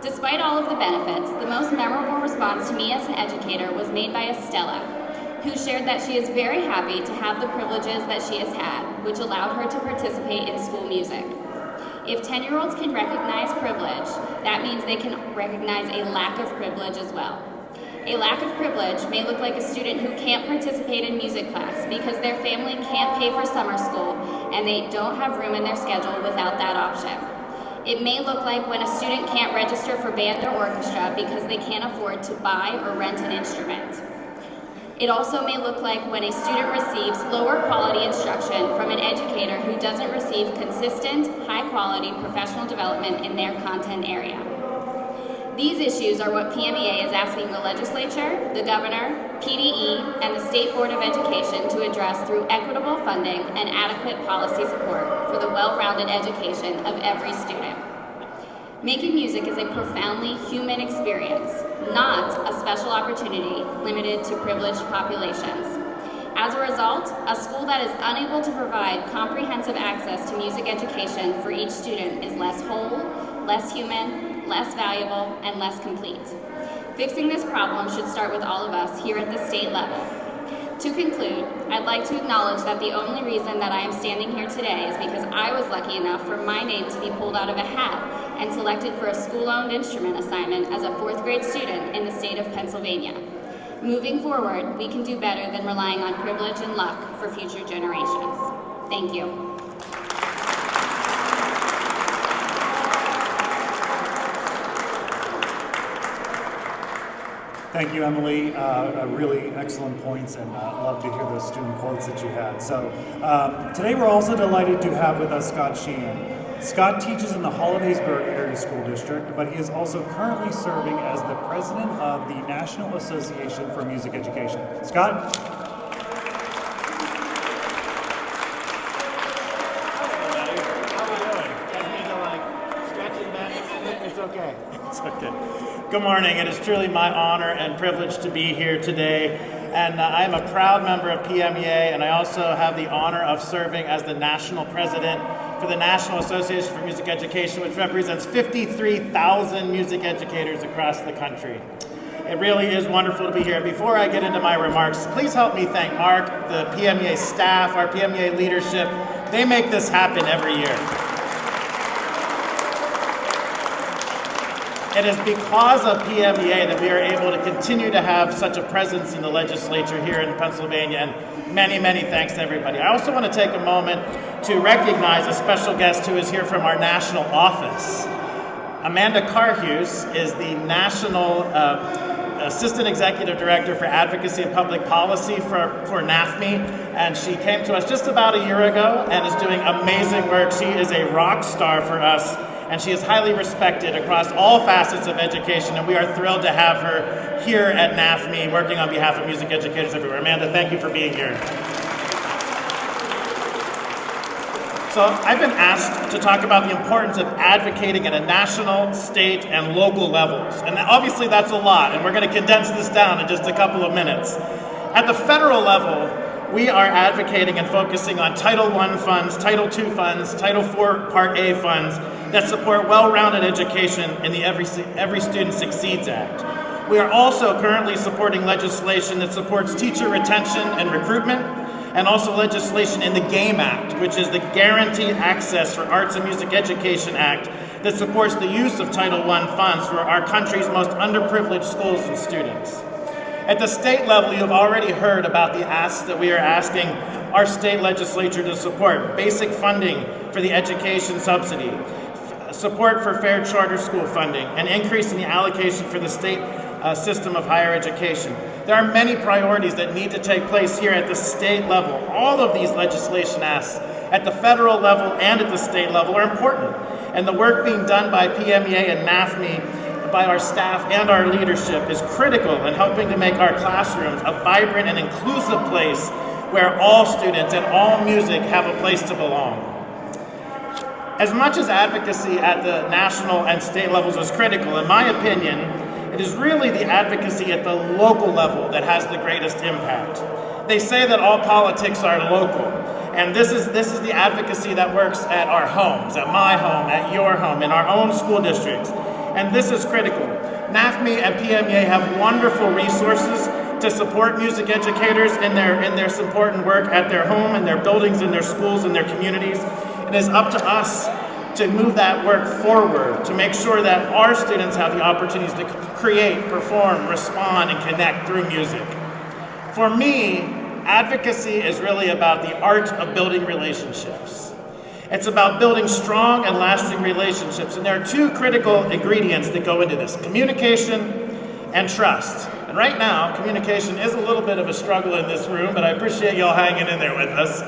Despite all of the benefits, the most memorable response to me as an educator was made by Estella, who shared that she is very happy to have the privileges that she has had, which allowed her to participate in school music. If 10-year-olds can recognize privilege, that means they can recognize a lack of privilege as well. A lack of privilege may look like a student who can't participate in music class because their family can't pay for summer school and they don't have room in their schedule without that option. It may look like when a student can't register for band or orchestra because they can't afford to buy or rent an instrument. It also may look like when a student receives lower quality instruction from an educator who doesn't receive consistent, high quality professional development in their content area. These issues are what PMEA is asking the legislature, the governor, PDE, and the State Board of Education to address through equitable funding and adequate policy support for the well-rounded education of every student. Making music is a profoundly human experience, not a special opportunity limited to privileged populations. As a result, a school that is unable to provide comprehensive access to music education for each student is less whole, less human, less valuable, and less complete. Fixing this problem should start with all of us here at the state level. To conclude, I'd like to acknowledge that the only reason that I am standing here today is because I was lucky enough for my name to be pulled out of a hat and selected for a school-owned instrument assignment as a 4th grade student in the state of Pennsylvania. Moving forward, we can do better than relying on privilege and luck for future generations. Thank you. Thank you, Emily. Really excellent points, and love to hear those student quotes that you had. So today we're also delighted to have with us Scott Sheehan. Scott teaches in the Harrisburg Area School District, but he is also currently serving as the president of the National Association for Music Education. Scott? It's okay. Good morning. It is truly my honor and privilege to be here today. And I am a proud member of PMEA, and I also have the honor of serving as the national president for the National Association for Music Education, which represents 53,000 music educators across the country. It really is wonderful to be here. Before I get into my remarks, please help me thank Mark, the PMEA staff, our PMEA leadership. They make this happen every year. It is because of PMEA that we are able to continue to have such a presence in the legislature here in Pennsylvania, and many, many thanks to everybody. I also want to take a moment to recognize a special guest who is here from our national office. Amanda Carhuse is the National Assistant Executive Director for Advocacy and Public Policy for NAFME, and she came to us just about a year ago and is doing amazing work. She is a rock star for us, and she is highly respected across all facets of education, and we are thrilled to have her here at NAFME working on behalf of music educators everywhere. Amanda, thank you for being here. So I've been asked to talk about the importance of advocating at a national, state, and local levels. And obviously that's a lot, and we're going to condense this down in just a couple of minutes. At the federal level, we are advocating and focusing on Title I funds, Title II funds, Title IV Part A funds that support well-rounded education in the Every Student Succeeds Act. We are also currently supporting legislation that supports teacher retention and recruitment, and also legislation in the GAME Act, which is the Guaranteed Access for Arts and Music Education Act that supports the use of Title I funds for our country's most underprivileged schools and students. At the state level, you have already heard about the asks that we are asking our state legislature to support: basic funding for the education subsidy, support for fair charter school funding, an increase in the allocation for the state system of higher education. There are many priorities that need to take place here at the state level. All of these legislation asks at the federal level and at the state level are important. And the work being done by PMEA and NAFME, by our staff and our leadership, is critical in helping to make our classrooms a vibrant and inclusive place where all students and all music have a place to belong. As much as advocacy at the national and state levels is critical, in my opinion, it is really the advocacy at the local level that has the greatest impact. They say that all politics are local, and this is the advocacy that works at our homes, at my home, at your home, in our own school districts, and this is critical. NAFME and PMEA have wonderful resources to support music educators in their important work at their home, in their buildings, in their schools, in their communities. It is up to us to move that work forward, to make sure that our students have the opportunities to create, perform, respond, and connect through music. For me, advocacy is really about the art of building relationships. It's about building strong and lasting relationships, and there are two critical ingredients that go into this: communication and trust. And right now, communication is a little bit of a struggle in this room, but I appreciate y'all hanging in there with us.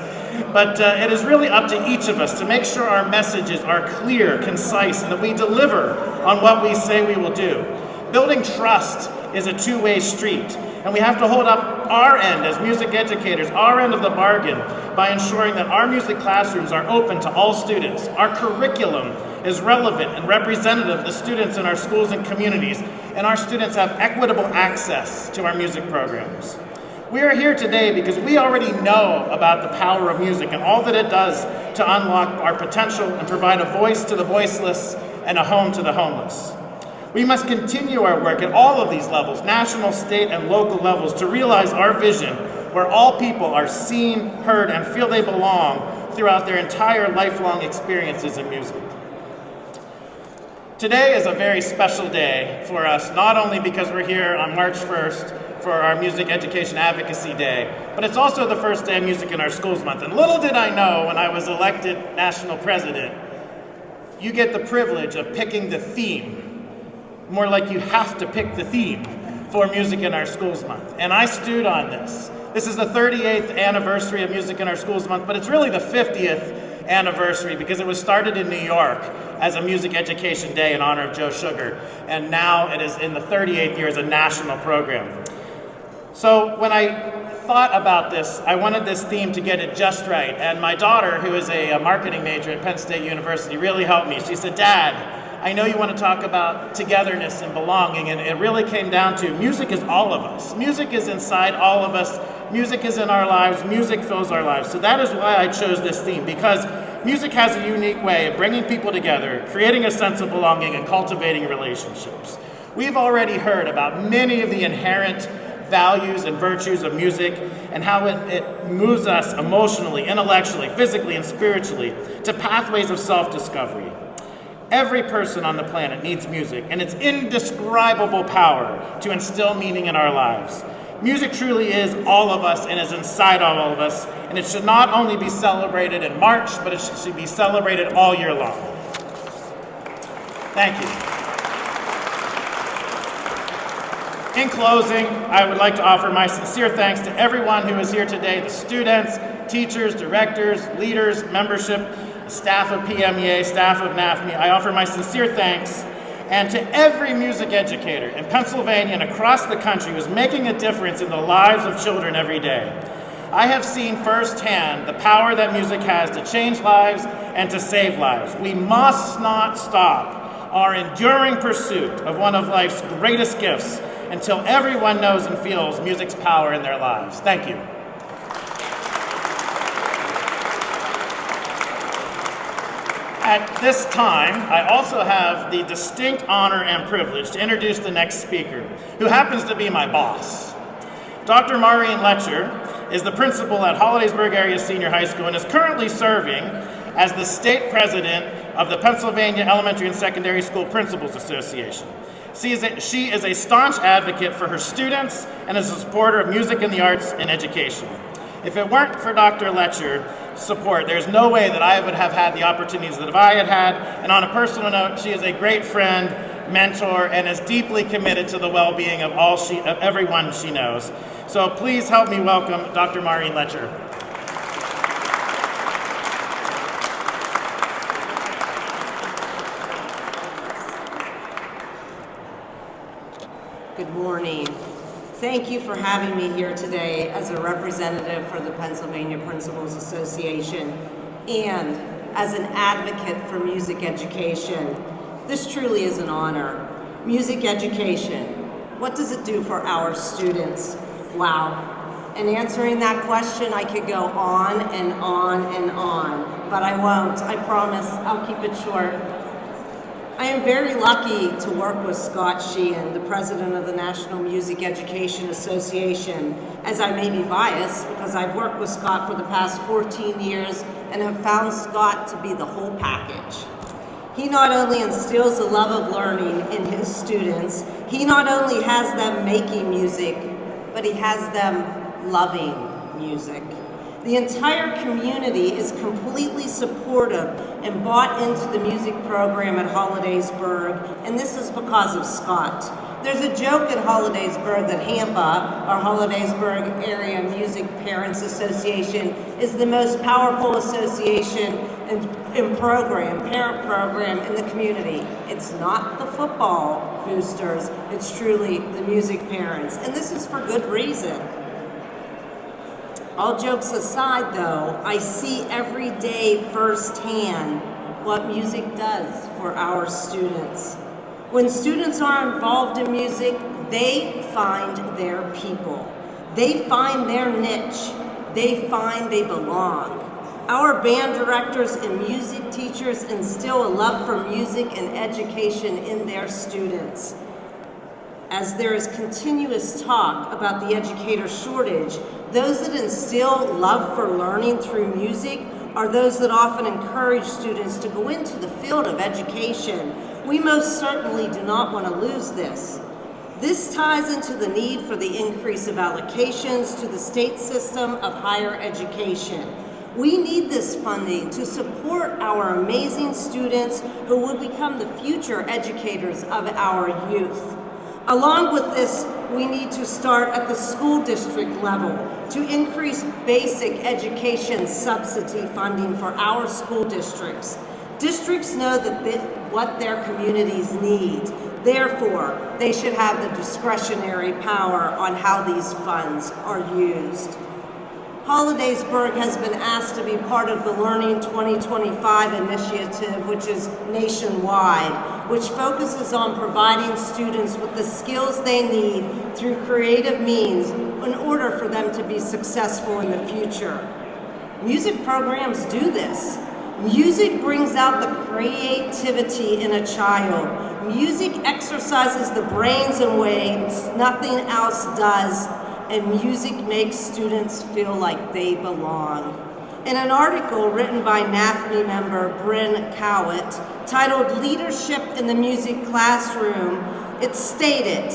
But it is really up to each of us to make sure our messages are clear, concise, and that we deliver on what we say we will do. Building trust is a two-way street, and we have to hold up our end as music educators, our end of the bargain, by ensuring that our music classrooms are open to all students. Our curriculum is relevant and representative of the students in our schools and communities, and our students have equitable access to our music programs. We are here today because we already know about the power of music and all that it does to unlock our potential and provide a voice to the voiceless and a home to the homeless. We must continue our work at all of these levels, national, state, and local levels, to realize our vision where all people are seen, heard, and feel they belong throughout their entire lifelong experiences in music. Today is a very special day for us, not only because we're here on March 1st for our Music Education Advocacy Day, but it's also the first day of Music in Our Schools Month. And little did I know when I was elected national president, you get the privilege of picking the theme. More like you have to pick the theme for Music in Our Schools Month. And I stewed on this. This is the 38th anniversary of Music in Our Schools Month, but it's really the 50th anniversary because it was started in New York as a music education day in honor of Joe Sugar, and now it is in the 38th year as a national program. So when I thought about this, I wanted this theme to get it just right, and my daughter, who is a marketing major at Penn State University, really helped me. She said, "Dad, I know you want to talk about togetherness and belonging," and it really came down to music is all of us. Music is inside all of us. Music is in our lives. Music fills our lives. So that is why I chose this theme, because music has a unique way of bringing people together, creating a sense of belonging, and cultivating relationships. We've already heard about many of the inherent values and virtues of music and how it moves us emotionally, intellectually, physically, and spiritually to pathways of self-discovery. Every person on the planet needs music and its indescribable power to instill meaning in our lives. Music truly is all of us and is inside all of us, and it should not only be celebrated in March, but it should be celebrated all year long. Thank you. In closing, I would like to offer my sincere thanks to everyone who is here today, the students, teachers, directors, leaders, membership, staff of PMEA, staff of NAFME. I offer my sincere thanks, and to every music educator in Pennsylvania and across the country who is making a difference in the lives of children every day. I have seen firsthand the power that music has to change lives and to save lives. We must not stop our enduring pursuit of one of life's greatest gifts until everyone knows and feels music's power in their lives. Thank you. At this time, I also have the distinct honor and privilege to introduce the next speaker, who happens to be my boss. Dr. Maureen Letcher is the principal at Hollidaysburg Area Senior High School and is currently serving as the state president of the Pennsylvania Elementary and Secondary School Principals Association. She is a staunch advocate for her students and is a supporter of music and the arts and education. If it weren't for Dr. Letcher's support, there's no way that I would have had the opportunities that I had had. And on a personal note, she is a great friend, mentor, and is deeply committed to the well-being of everyone she knows. So please help me welcome Dr. Maureen Letcher. Good morning. Thank you for having me here today as a representative for the Pennsylvania Principals Association and as an advocate for music education. This truly is an honor. Music education, what does it do for our students? Wow. And answering that question, I could go on and on and on, but I won't. I promise I'll keep it short. I am very lucky to work with Scott Sheehan, the president of the National Music Education Association, as I may be biased because I've worked with Scott for the past 14 years and have found Scott to be the whole package. He not only instills the love of learning in his students, he not only has them making music, but he has them loving music. The entire community is completely supportive and bought into the music program at Hollidaysburg, and this is because of Scott. There's a joke at Hollidaysburg that HAMPA, our Hollidaysburg Area Music Parents Association, is the most powerful association and parent program in the community. It's not the football boosters, it's truly the music parents, and this is for good reason. All jokes aside though, I see every day firsthand what music does for our students. When students are involved in music, they find their people. They find their niche. They find they belong. Our band directors and music teachers instill a love for music and education in their students. As there is continuous talk about the educator shortage, those that instill love for learning through music are those that often encourage students to go into the field of education. We most certainly do not want to lose this. This ties into the need for the increase of allocations to the state system of higher education. We need this funding to support our amazing students who will become the future educators of our youth. Along with this, we need to start at the school district level to increase basic education subsidy funding for our school districts. Districts know what their communities need. Therefore, they should have the discretionary power on how these funds are used. Hollidaysburg has been asked to be part of the Learning 2025 initiative, which is nationwide, which focuses on providing students with the skills they need through creative means in order for them to be successful in the future. Music programs do this. Music brings out the creativity in a child. Music exercises the brains in ways nothing else does, and music makes students feel like they belong. In an article written by NAFME member Bryn Cowett, titled Leadership in the Music Classroom, it stated,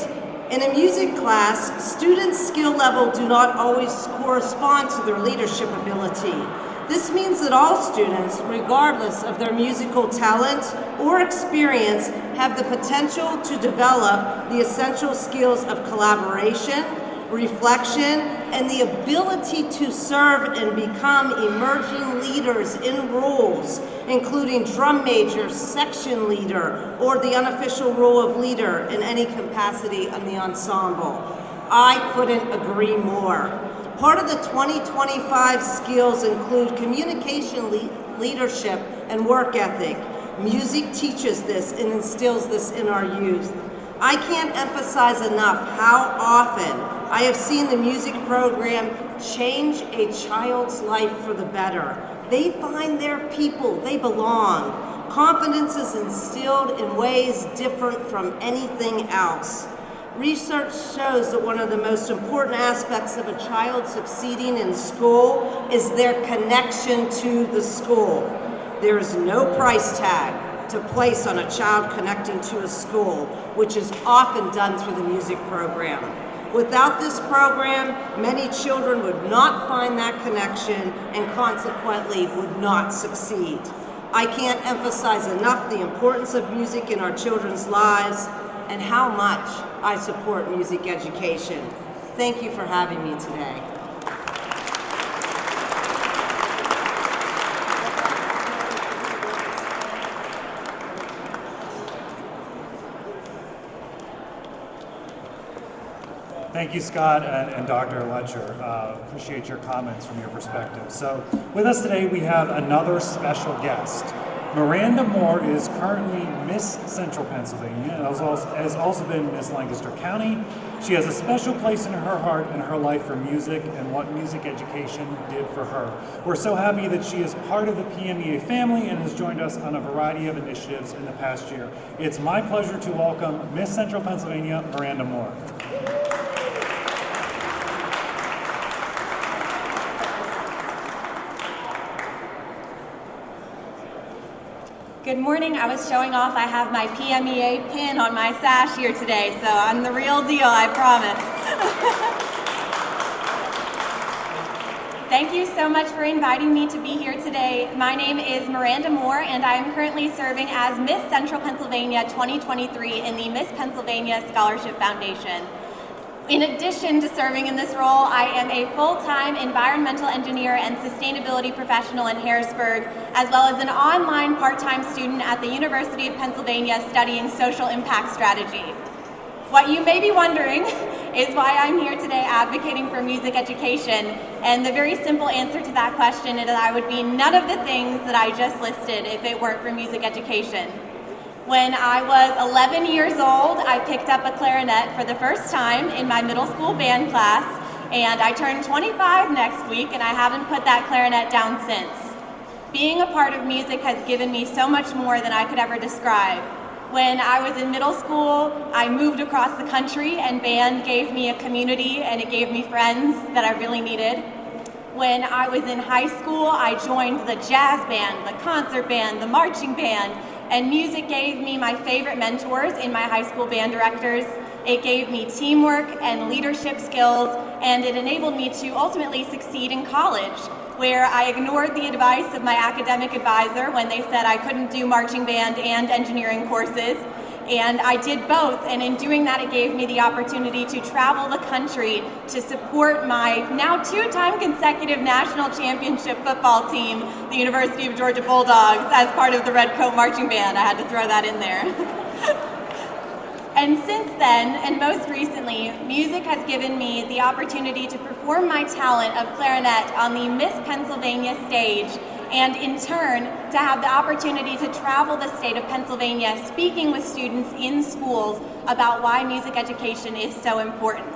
in a music class, students' skill level do not always correspond to their leadership ability. This means that all students, regardless of their musical talent or experience, have the potential to develop the essential skills of collaboration, reflection, and the ability to serve and become emerging leaders in roles, including drum major, section leader, or the unofficial role of leader in any capacity in the ensemble. I couldn't agree more. Part of the 2025 skills include communication, leadership, and work ethic. Music teaches this and instills this in our youth. I can't emphasize enough how often I have seen the music program change a child's life for the better. They find their people, they belong. Confidence is instilled in ways different from anything else. Research shows that one of the most important aspects of a child succeeding in school is their connection to the school. There is no price tag to place on a child connecting to a school, which is often done through the music program. Without this program, many children would not find that connection and consequently would not succeed. I can't emphasize enough the importance of music in our children's lives and how much I support music education. Thank you for having me today. Thank you, Scott and Dr. Letcher. Appreciate your comments from your perspective. So with us today, we have another special guest. Miranda Moore is currently Miss Central Pennsylvania and has also been Miss Lancaster County. She has a special place in her heart and her life for music and what music education did for her. We're so happy that she is part of the PMEA family and has joined us on a variety of initiatives in the past year. It's my pleasure to welcome Miss Central Pennsylvania, Miranda Moore. Good morning. I was showing off. I have my PMEA pin on my sash here today, so I'm the real deal, I promise. Thank you so much for inviting me to be here today. My name is Miranda Moore, and I am currently serving as Miss Central Pennsylvania 2023 in the Miss Pennsylvania Scholarship Foundation. In addition to serving in this role, I am a full-time environmental engineer and sustainability professional in Harrisburg, as well as an online part-time student at the University of Pennsylvania studying social impact strategy. What you may be wondering is why I'm here today advocating for music education, and the very simple answer to that question is that I would be none of the things that I just listed if it weren't for music education. When I was 11 years old, I picked up a clarinet for the first time in my middle school band class, and I turned 25 next week, and I haven't put that clarinet down since. Being a part of music has given me so much more than I could ever describe. When I was in middle school, I moved across the country, and band gave me a community, and it gave me friends that I really needed. When I was in high school, I joined the jazz band, the concert band, the marching band, and music gave me my favorite mentors in my high school band directors. It gave me teamwork and leadership skills, and it enabled me to ultimately succeed in college, where I ignored the advice of my academic advisor when they said I couldn't do marching band and engineering courses. And I did both, and in doing that, it gave me the opportunity to travel the country to support my now two-time consecutive national championship football team, the University of Georgia Bulldogs, as part of the Red Coat Marching Band. I had to throw that in there. And since then, and most recently, music has given me the opportunity to perform my talent of clarinet on the Miss Pennsylvania stage, and in turn, to have the opportunity to travel the state of Pennsylvania speaking with students in schools about why music education is so important.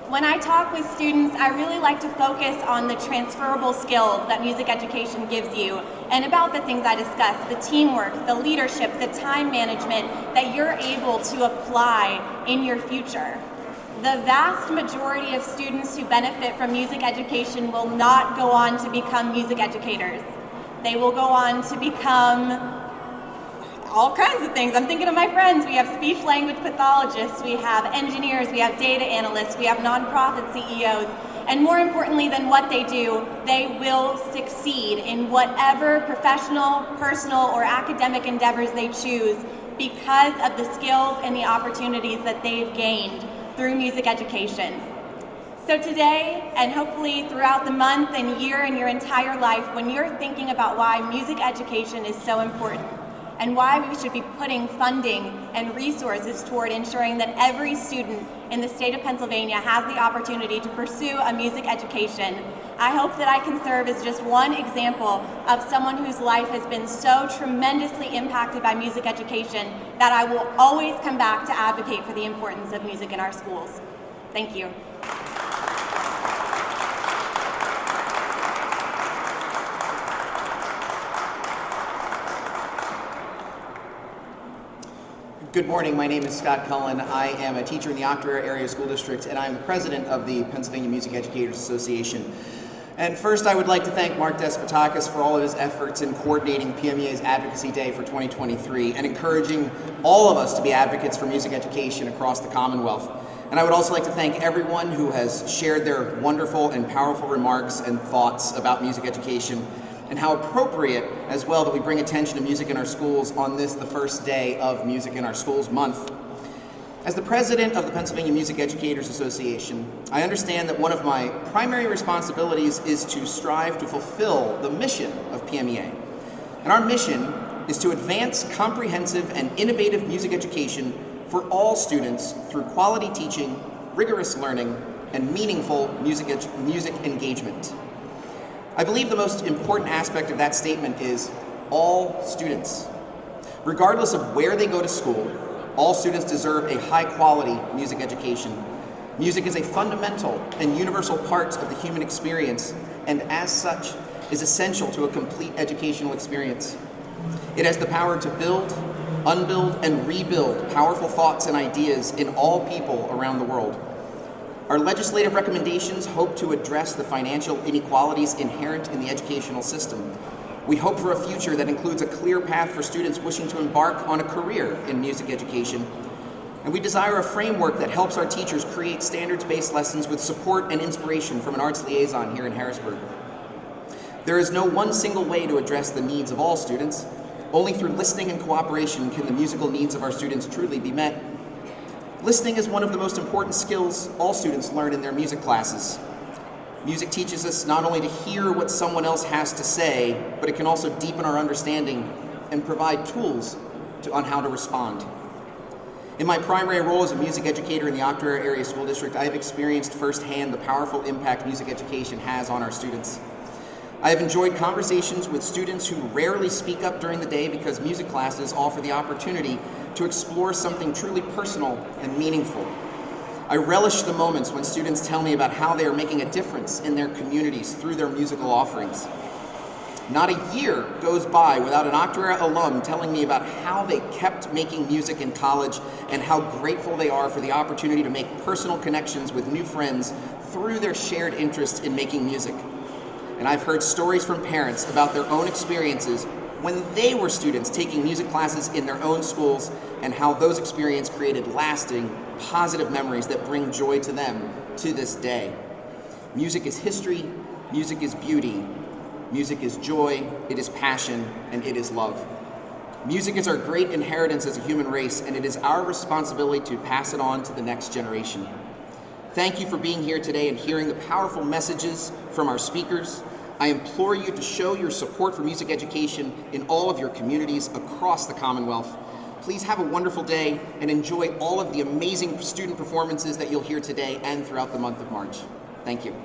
When I talk with students, I really like to focus on the transferable skills that music education gives you, and about the things I discussed, the teamwork, the leadership, the time management that you're able to apply in your future. The vast majority of students who benefit from music education will not go on to become music educators. They will go on to become all kinds of things. I'm thinking of my friends. We have speech language pathologists, we have engineers, we have data analysts, we have nonprofit CEOs, And more importantly than what they do, they will succeed in whatever professional, personal, or academic endeavors they choose because of the skills and the opportunities that they've gained through music education. So today, and hopefully throughout the month and year and your entire life, when you're thinking about why music education is so important and why we should be putting funding and resources toward ensuring that every student in the state of Pennsylvania has the opportunity to pursue a music education, I hope that I can serve as just one example of someone whose life has been so tremendously impacted by music education that I will always come back to advocate for the importance of music in our schools. Thank you. Good morning, my name is Scott Cullen. I am a teacher in the Octorara Area School District, and I'm the president of the Pennsylvania Music Educators Association. And first, I would like to thank Mark Despotakis for all of his efforts in coordinating PMEA's Advocacy Day for 2023 and encouraging all of us to be advocates for music education across the Commonwealth. And I would also like to thank everyone who has shared their wonderful and powerful remarks and thoughts about music education, and how appropriate as well that we bring attention to music in our schools on this, the first day of Music in Our Schools Month. As the president of the Pennsylvania Music Educators Association, I understand that one of my primary responsibilities is to strive to fulfill the mission of PMEA. And our mission is to advance comprehensive and innovative music education for all students through quality teaching, rigorous learning, and meaningful music engagement. I believe the most important aspect of that statement is all students. Regardless of where they go to school, all students deserve a high-quality music education. Music is a fundamental and universal part of the human experience, and as such, is essential to a complete educational experience. It has the power to build, unbuild, and rebuild powerful thoughts and ideas in all people around the world. Our legislative recommendations hope to address the financial inequalities inherent in the educational system. We hope for a future that includes a clear path for students wishing to embark on a career in music education. And we desire a framework that helps our teachers create standards-based lessons with support and inspiration from an arts liaison here in Harrisburg. There is no one single way to address the needs of all students. Only through listening and cooperation can the musical needs of our students truly be met. Listening is one of the most important skills all students learn in their music classes. Music teaches us not only to hear what someone else has to say, but it can also deepen our understanding and provide tools on how to respond. In my primary role as a music educator in the Octorara Area School District, I have experienced firsthand the powerful impact music education has on our students. I have enjoyed conversations with students who rarely speak up during the day because music classes offer the opportunity to explore something truly personal and meaningful. I relish the moments when students tell me about how they are making a difference in their communities through their musical offerings. Not a year goes by without an Octorara alum telling me about how they kept making music in college and how grateful they are for the opportunity to make personal connections with new friends through their shared interest in making music. And I've heard stories from parents about their own experiences when they were students taking music classes in their own schools and how those experiences created lasting, positive memories that bring joy to them to this day. Music is history, music is beauty, music is joy, it is passion, and it is love. Music is our great inheritance as a human race, and it is our responsibility to pass it on to the next generation. Thank you for being here today and hearing the powerful messages from our speakers. I implore you to show your support for music education in all of your communities across the Commonwealth. Please have a wonderful day and enjoy all of the amazing student performances that you'll hear today and throughout the month of March. Thank you.